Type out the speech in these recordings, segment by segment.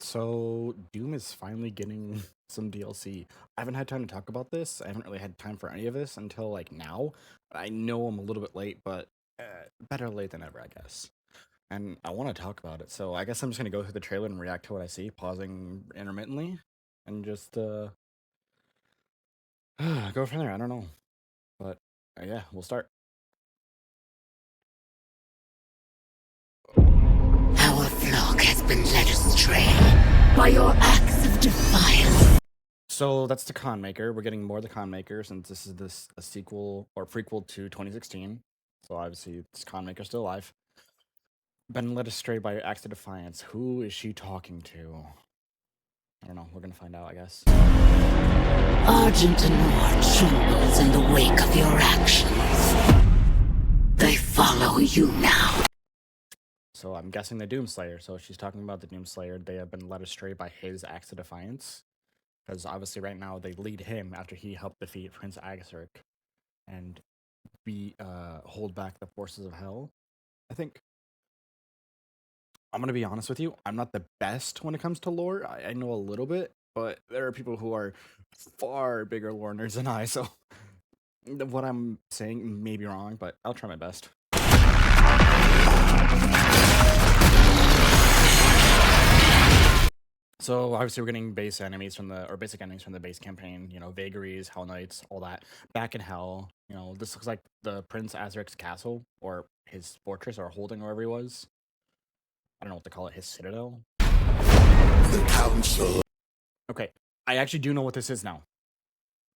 So Doom is finally getting some DLC. I haven't had time to talk about this. I haven't really had time for any of this until like now. I know I'm a little bit late, but better late than ever, I guess. And I want to talk about it. So I guess I'm just gonna go through the trailer and react to what I see, pausing intermittently, and just go from there. I don't know, but yeah, we'll start. Our flock has been led astray by your acts of defiance. So that's the Con Maker. We're getting more of the Con Maker since this is a sequel or prequel to 2016. So obviously, this Con Maker still alive. Been led astray by acts of defiance. Who is she talking to? I don't know. We're gonna find out, I guess. Argent Anor trembles in the wake of your actions. They follow you now. So I'm guessing the Doomslayer. So she's talking about the Doomslayer. They have been led astray by his acts of defiance. Because obviously right now they lead him after he helped defeat Prince Agasark and hold back the forces of hell. I think I'm gonna be honest with you, I'm not the best when it comes to lore. I know a little bit, but there are people who are far bigger lore nerds than I, so what I'm saying may be wrong, but I'll try my best. So obviously we're getting basic enemies from the base campaign, you know, vagaries, Hell Knights, all that. Back in Hell, you know, this looks like the Prince Azric's castle, or his fortress, or holding wherever he was. I don't know what to call it, his citadel. The council. Okay, I actually do know what this is now.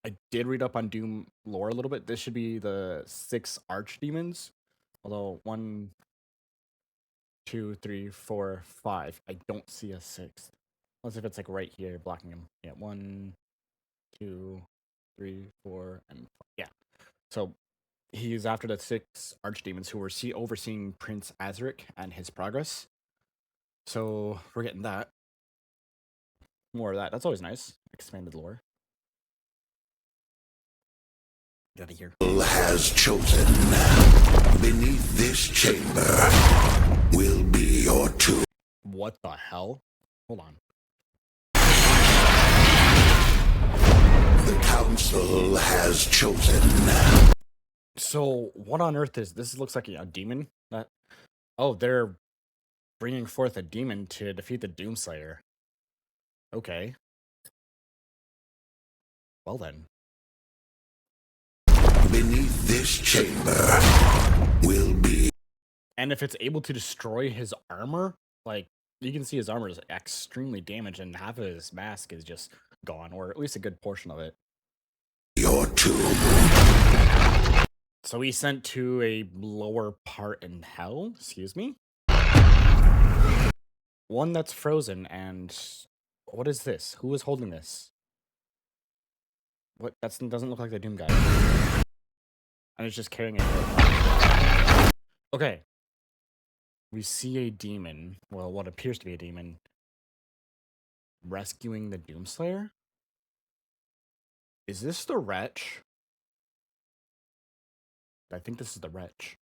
I did read up on Doom lore a little bit. This should be the 6 archdemons. Although 1, 2, 3, 4, 5. I don't see a 6th. Unless if it's like right here blocking him. Yeah, 1, 2, 3, 4, and 5. Yeah. So he's after the 6 archdemons who were overseeing Prince Azric and his progress. So we're getting that. More of that. That's always nice. Expanded lore. Get out of here. Has chosen. Beneath this chamber will be your tomb. What the hell? Hold on. The council has chosen. So what on earth is this? Looks like a demon. Oh, they're bringing forth a demon to defeat the Doomslayer. Okay. Well then. Beneath this chamber will be. And if it's able to destroy his armor, like you can see his armor is extremely damaged and half of his mask is just gone, or at least a good portion of it. Your tomb. So he's sent to a lower part in hell, excuse me? One that's frozen, and what is this? Who is holding this? What? That doesn't look like the Doom guy. And it's just carrying it. Okay. We see a demon, well, what appears to be a demon, rescuing the Doomslayer? Is this the Wretch? I think this is the Wretch.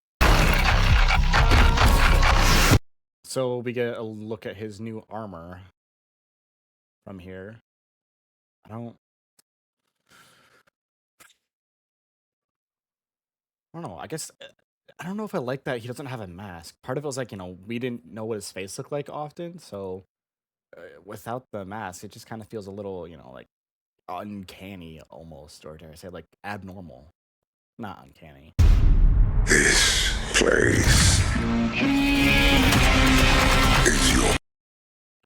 So we get a look at his new armor from here. I don't know. I guess I don't know if I like that he doesn't have a mask. Part of it was like, you know, we didn't know what his face looked like often, so without the mask, it just kind of feels a little, you know, like uncanny almost, or dare I say like abnormal. Not uncanny. This place is your.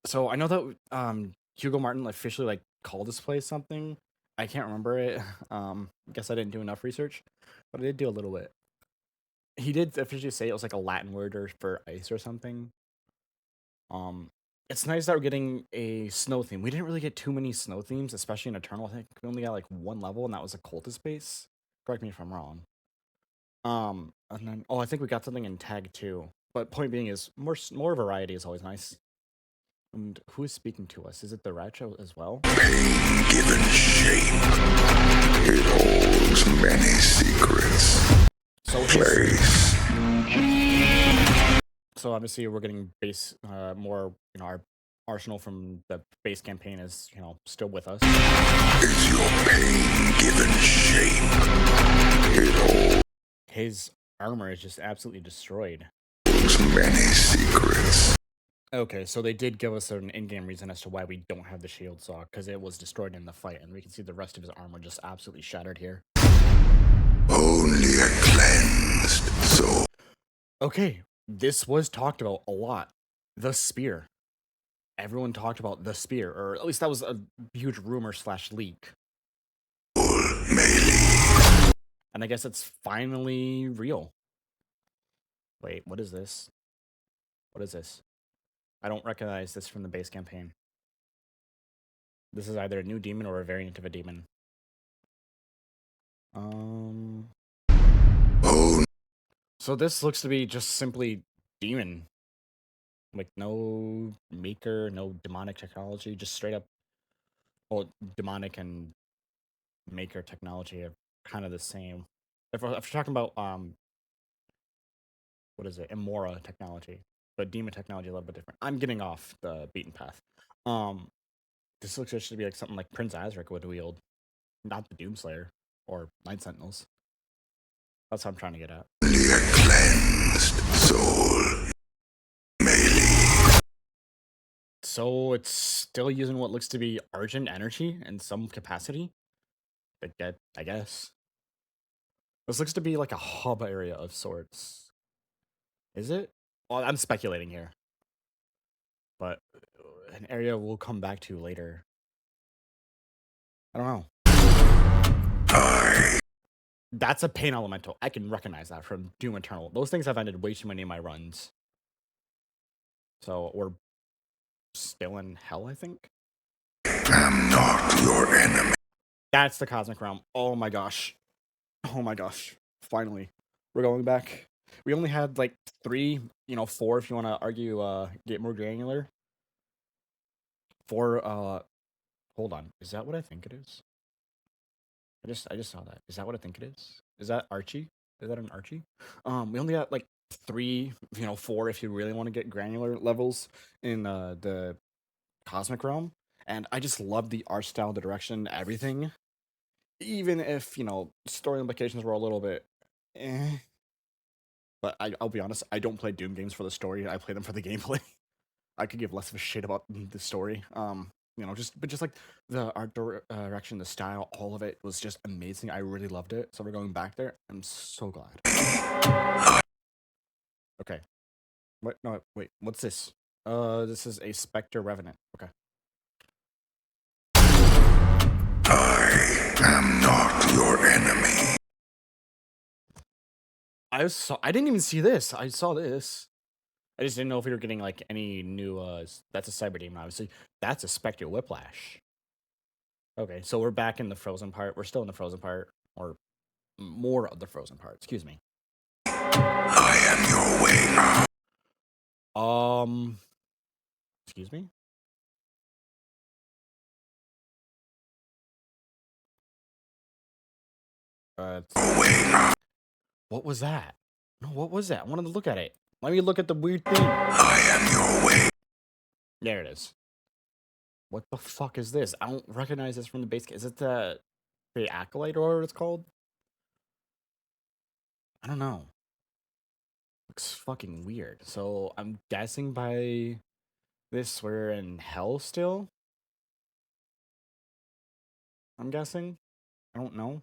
So I know that Hugo Martin officially like called this place something. I can't remember it. Guess I didn't do enough research, but I did do a little bit. He did officially say it was like a Latin word for ice or something. It's nice that we're getting a snow theme. We didn't really get too many snow themes, especially in Eternal. I think we only got like 1 level, and that was a cultist base. Correct me if I'm wrong. And then I think we got something in tag too. But point being is more variety is always nice. And who is speaking to us? Is it the Wretch as well? Pain given shape. It holds many secrets. So obviously we're getting more, you know, our arsenal from the base campaign is, still with us. Is your pain given shape? It holds His armor is just absolutely destroyed. many secrets. Okay, so they did give us an in-game reason as to why we don't have the shield saw, because it was destroyed in the fight, and we can see the rest of his armor just absolutely shattered here. Only a cleansed soul. Okay, this was talked about a lot. The spear. Everyone talked about the spear, or at least that was a huge rumor / leak. Melee. And I guess it's finally real. Wait, what is this? What is this? I don't recognize this from the base campaign. This is either a new demon or a variant of a demon. Oh, So this looks to be just simply demon. Like no maker, no demonic technology, just straight up. Well, demonic and maker technology are kind of the same. If we're talking about what is it? Imora technology, but demon technology a little bit different. I'm getting off the beaten path. This looks like it should be like something like Prince Azric would wield, not the Doomslayer or Night Sentinels. That's what I'm trying to get at. only a cleansed soul. Melee. So it's still using what looks to be Argent energy in some capacity. I guess. This looks to be like a hub area of sorts. Is it? Well, I'm speculating here. But an area we'll come back to later. I don't know. That's a pain elemental. I can recognize that from Doom Eternal. Those things have ended way too many of my runs. So we're still in hell, I think. I'm not your enemy. That's the Cosmic Realm. Oh my gosh. Oh my gosh. Finally. We're going back. We only had like 3, 4 if you want to argue get more granular. 4 hold on. Is that what I think it is? I just saw that. Is that what I think it is? Is that Archie? Is that an Archie? We only got like 3, 4 if you really want to get granular levels in the Cosmic Realm. And I just love the art style, the direction, everything. Even if, story implications were a little bit eh. But I'll be honest, I don't play Doom games for the story. I play them for the gameplay. I could give less of a shit about the story. Just like the art direction, the style, all of it was just amazing. I really loved it. So we're going back there. I'm so glad. Okay. What? No, wait. What's this? This is a Spectre Revenant. Okay. I am not your enemy. I didn't even see this. I saw this. I just didn't know if we were getting like any new that's a Cyber Demon, obviously. That's a Spectre Whiplash. Okay, so we're back in the frozen part. We're still in the frozen part. Or more of the frozen part, excuse me. I am your way. Excuse me? What was that? No, what was that? I wanted to look at it. Let me look at the weird thing. I am your way. There it is. What the fuck is this? I don't recognize this from the base. Is it the Acolyte or what it's called? I don't know. Looks fucking weird. So I'm guessing by this we're in hell still? I'm guessing. I don't know.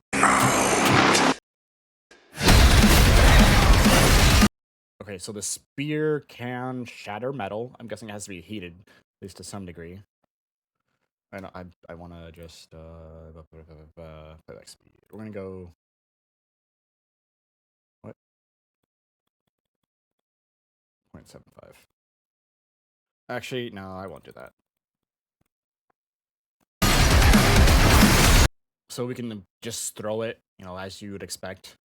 Okay, so the spear can shatter metal. I'm guessing it has to be heated, at least to some degree. And I want to just playback speed. We're gonna go. What? 0.75. Actually, no, I won't do that. So we can just throw it, as you would expect.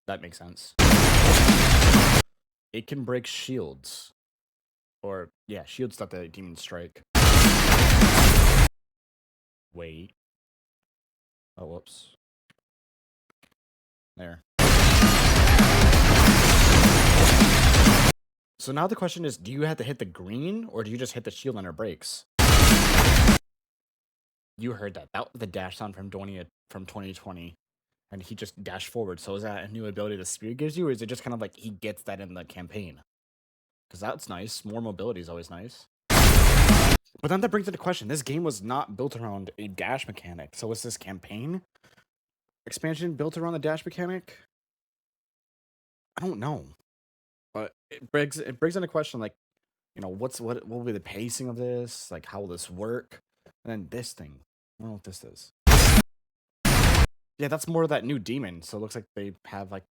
That makes sense. It can break shields. Or, yeah, shields that the demon strike. Wait. Oh, whoops. There. So now the question is, do you have to hit the green or do you just hit the shield and it breaks? You heard that. That was the dash sound from 2020. And he just dashed forward. So is that a new ability the spear gives you, or is it just kind of like he gets that in the campaign? Because that's nice. More mobility is always nice. But then that brings into question, this game was not built around a dash mechanic. So is this campaign expansion built around the dash mechanic? I don't know. But it brings into question, like, you know, what will be the pacing of this? Like, how will this work? And then this thing. I don't know what this is. Yeah, that's more of that new demon. So it looks like they have like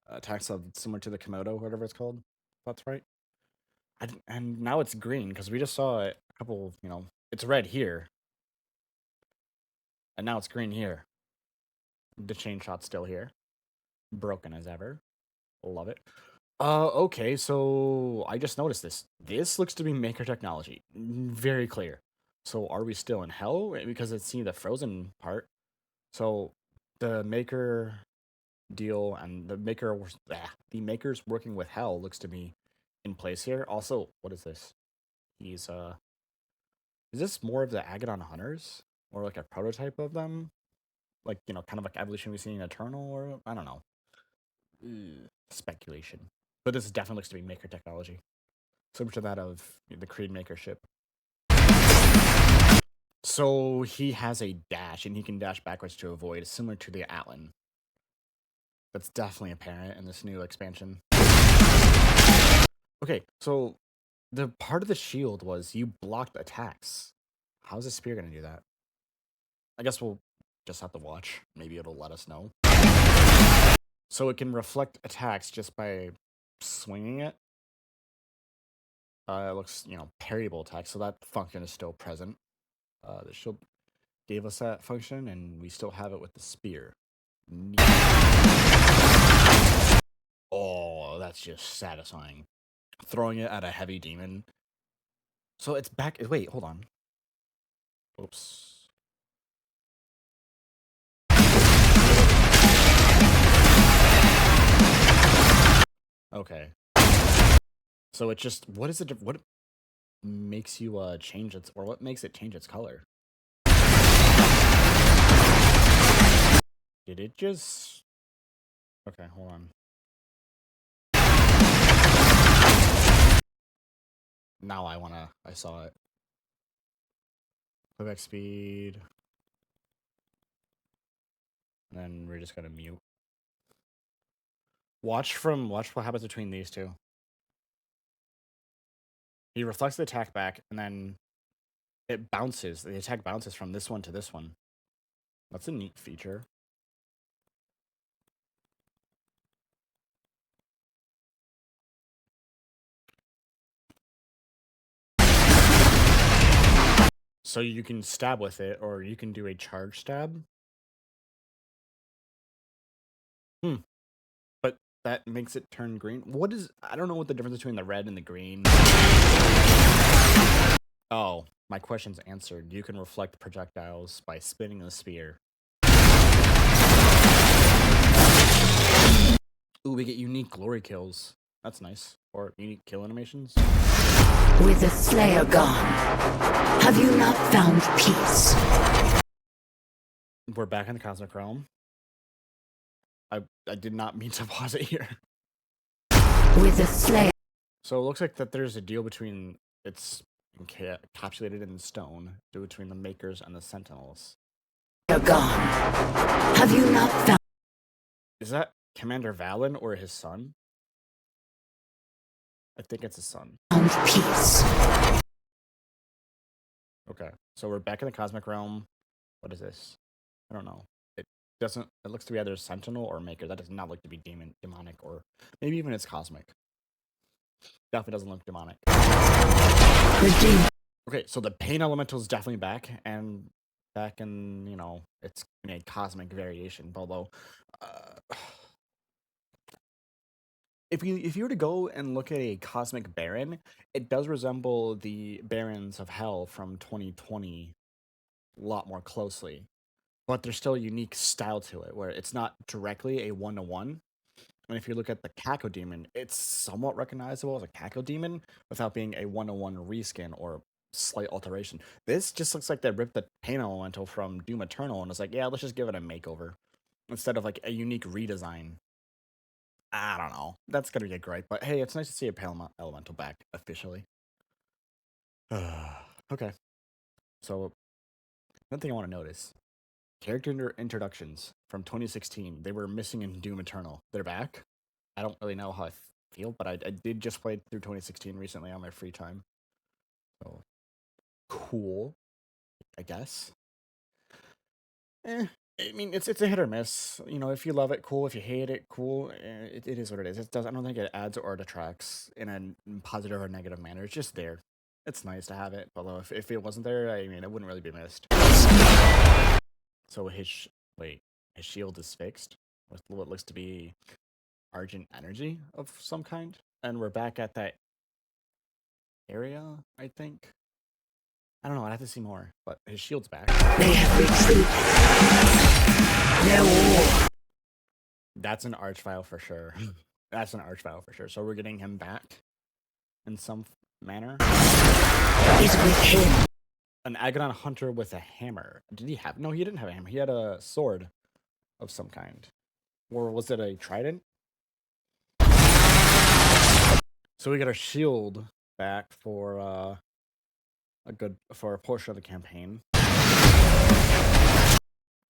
attacks of similar to the Komodo, whatever it's called. That's right. And now it's green because we just saw it a couple. You know, it's red here, and now it's green here. The chain shot's still here, broken as ever. Love it. Okay, so I just noticed this. This looks to be Maker technology. Very clear. So are we still in hell? Because it's see the frozen part. So the Maker deal and the Maker's working with hell looks to be in place here. Also, what is this? He's is this more of the Agadon Hunters? Or like a prototype of them? Like, you know, kind of like evolution we've seen in Eternal, or I don't know. Speculation. But this definitely looks to be Maker technology. Similar to that of the Creed Maker ship. So he has a dash, and he can dash backwards to avoid, similar to the Atlan. That's definitely apparent in this new expansion. Okay, so the part of the shield was you blocked attacks. How's the spear gonna do that? I guess we'll just have to watch. Maybe it'll let us know. So it can reflect attacks just by swinging it. It looks, you know, parryable attacks, so that function is still present. The shield gave us that function, and we still have it with the spear. Oh, that's just satisfying. Throwing it at a heavy demon. So it's back. Wait, hold on. Oops. Okay. So it just, what is it? What makes you change its, or what makes it change its color? Did it just? Okay, hold on. Now I saw it. Playback speed. And then we're just gonna mute. Watch what happens between these two. He reflects the attack back, and then it bounces. The attack bounces from this one to this one. That's a neat feature. So you can stab with it, or you can do a charge stab. But that makes it turn green. What is... I don't know what the difference between the red and the green... Oh, my question's answered. You can reflect projectiles by spinning the spear. Ooh, we get unique glory kills. That's nice. Or unique kill animations. With the Slayer gone, have you not found peace? We're back in the Cosmic Realm. I did not mean to pause it here. With the Slayer... So it looks like that there's a deal between... It's encapsulated in stone, between the Makers and the Sentinels. They're gone. Have you not found... Is that Commander Valen or his son? I think it's his son. Peace. Okay, so we're back in the Cosmic Realm. What is this? I don't know. It doesn't... It looks to be either Sentinel or Maker. That does not look to be demonic, or maybe even it's cosmic. Definitely doesn't look demonic. Okay, so the Pain Elemental is definitely back, and back in, you know, it's in a cosmic variation. Although, if you were to go and look at a Cosmic Baron, it does resemble the Barons of Hell from 2020 a lot more closely. But there's still a unique style to it, where it's not directly a 1-to-1. And if you look at the Cacodemon, it's somewhat recognizable as a Cacodemon without being a 101 reskin or slight alteration. This just looks like they ripped the paint elemental from Doom Eternal and it's like, yeah, let's just give it a makeover instead of like a unique redesign. I don't know. That's gonna be a gripe, but hey, it's nice to see a pale elemental back officially. Okay, so one thing I want to notice: character introductions from 2016. They were missing in Doom Eternal. They're back. I don't really know how I feel, but I did just play through 2016 recently on my free time. So cool, I guess. I mean, it's a hit or miss. You know, if you love it, cool. If you hate it, cool. It is what it is. It does. I don't think it adds or detracts in a positive or negative manner. It's just there. It's nice to have it. Although if it wasn't there, I mean, it wouldn't really be missed. So his shield is fixed with what looks to be Argent energy of some kind, and we're back at that area. I think. I don't know. I'd have to see more, but his shield's back. They have retreated. No war. That's an arch file for sure. That's an arch file for sure. So we're getting him back in some manner. Is with him. An Agadon hunter with a hammer. Did he have? No, he didn't have a hammer. He had a sword of some kind. Or was it a trident? So we got our shield back for a portion of the campaign.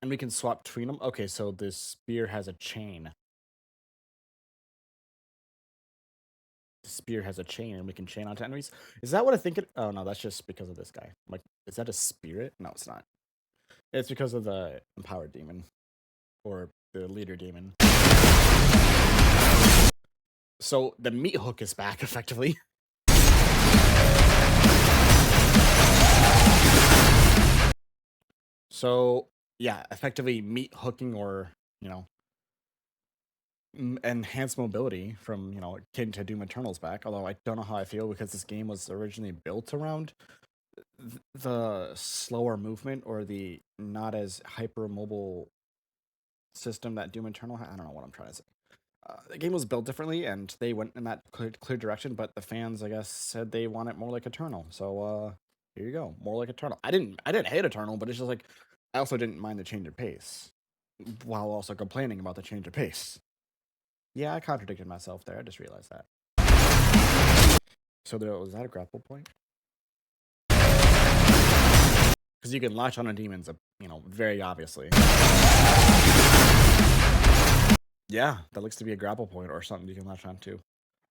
And we can swap between them. Okay, so this spear has a chain. The spear has a chain, and we can chain onto enemies. Is that what I think it... Oh, no, that's just because of this guy. I'm like, is that a spirit? No, it's not. It's because of the empowered demon. Or the leader demon. So the meat hook is back, effectively. So, yeah, effectively meat hooking or, you know, enhanced mobility from, you know, akin to Doom Eternal's back. Although I don't know how I feel because this game was originally built around the slower movement or the not as hyper-mobile system that Doom Eternal had. I don't know what I'm trying to say. The game was built differently, and they went in that clear direction, but the fans, I guess, said they want it more like Eternal. So, here you go. More like Eternal. I didn't hate Eternal, but it's just like, I also didn't mind the change of pace, while also complaining about the change of pace. Yeah, I contradicted myself there. I just realized that. So was that a grapple point? Because you can latch on a demon's, you know, very obviously. Yeah, that looks to be a grapple point or something you can latch on to.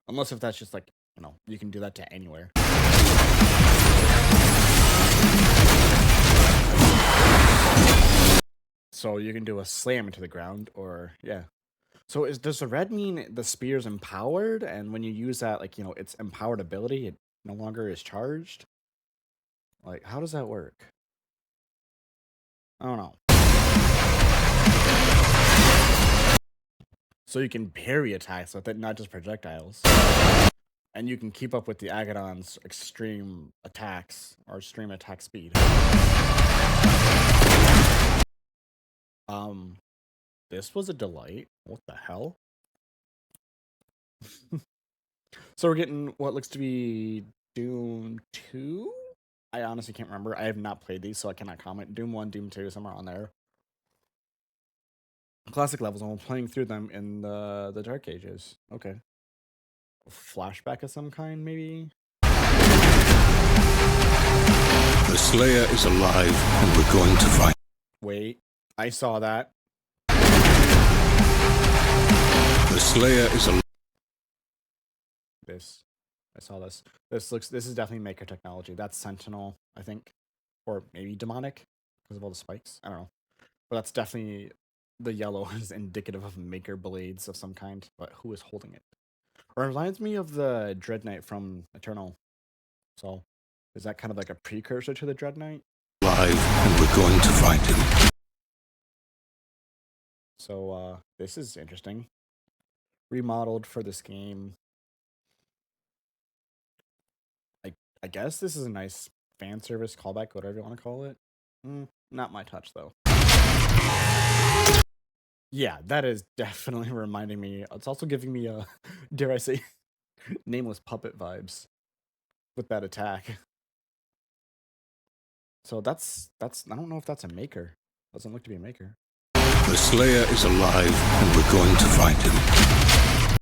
Unless if that's just like, you know, you can do that to anywhere. So you can do a slam into the ground or, yeah. So does the red mean the spear's empowered? And when you use that, like, you know, its empowered ability, it no longer is charged? Like, how does that work? I don't know. So you can parry attacks with it, not just projectiles. And you can keep up with the Agadon's extreme attacks or extreme attack speed. This was a delight. What the hell? So we're getting what looks to be Doom 2? I honestly can't remember. I have not played these, so I cannot comment. Doom 1, Doom 2, somewhere on there. Classic levels, and we're playing through them in the Dark Ages. Okay. A flashback of some kind, maybe? The Slayer is alive, and we're going to fight. Wait, I saw that. The Slayer is alive. I saw this. This is definitely Maker technology. That's Sentinel, I think. Or maybe Demonic, because of all the spikes. I don't know. But that's definitely... The yellow is indicative of Maker blades of some kind, but who is holding it? Or it reminds me of the Dread Knight from Eternal. So, is that kind of like a precursor to the Dread Knight? Alive, and we're going to find him. So, this is interesting. Remodeled for this game. I guess this is a nice fan service callback, whatever you want to call it. Not my touch, though. Yeah, that is definitely reminding me. It's also giving me a, dare I say, nameless puppet vibes with that attack. So that's I don't know if that's a maker. Doesn't look to be a maker. The Slayer is alive, and we're going to find him.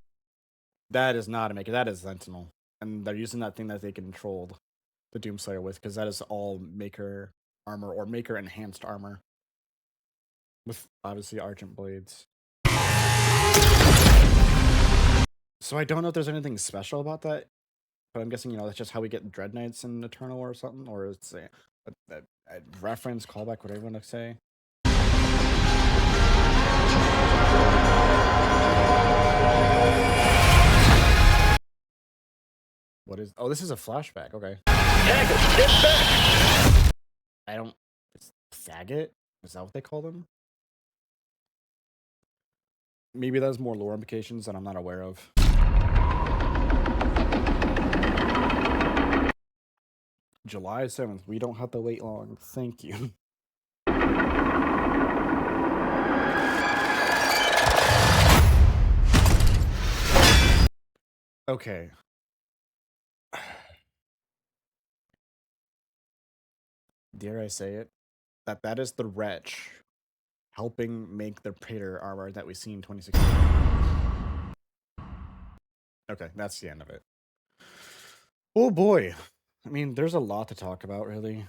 That is not a maker. That is Sentinel, and they're using that thing that they controlled the Doomslayer with, because that is all maker armor or maker enhanced armor with obviously Argent blades. So I don't know if there's anything special about that, but I'm guessing that's just how we get Dread Knights in Eternal or something, or it's a reference, callback, whatever you want to say. What is? Oh, this is a flashback. Okay. I don't. It's faggot. Is that what they call them? Maybe that's more lore implications that I'm not aware of. July 7th. We don't have to wait long. Thank you. Okay. Dare I say it? That is the Wretch helping make the Praetor armor that we see in 2016. Okay, that's the end of it. Oh boy. I mean, there's a lot to talk about, really.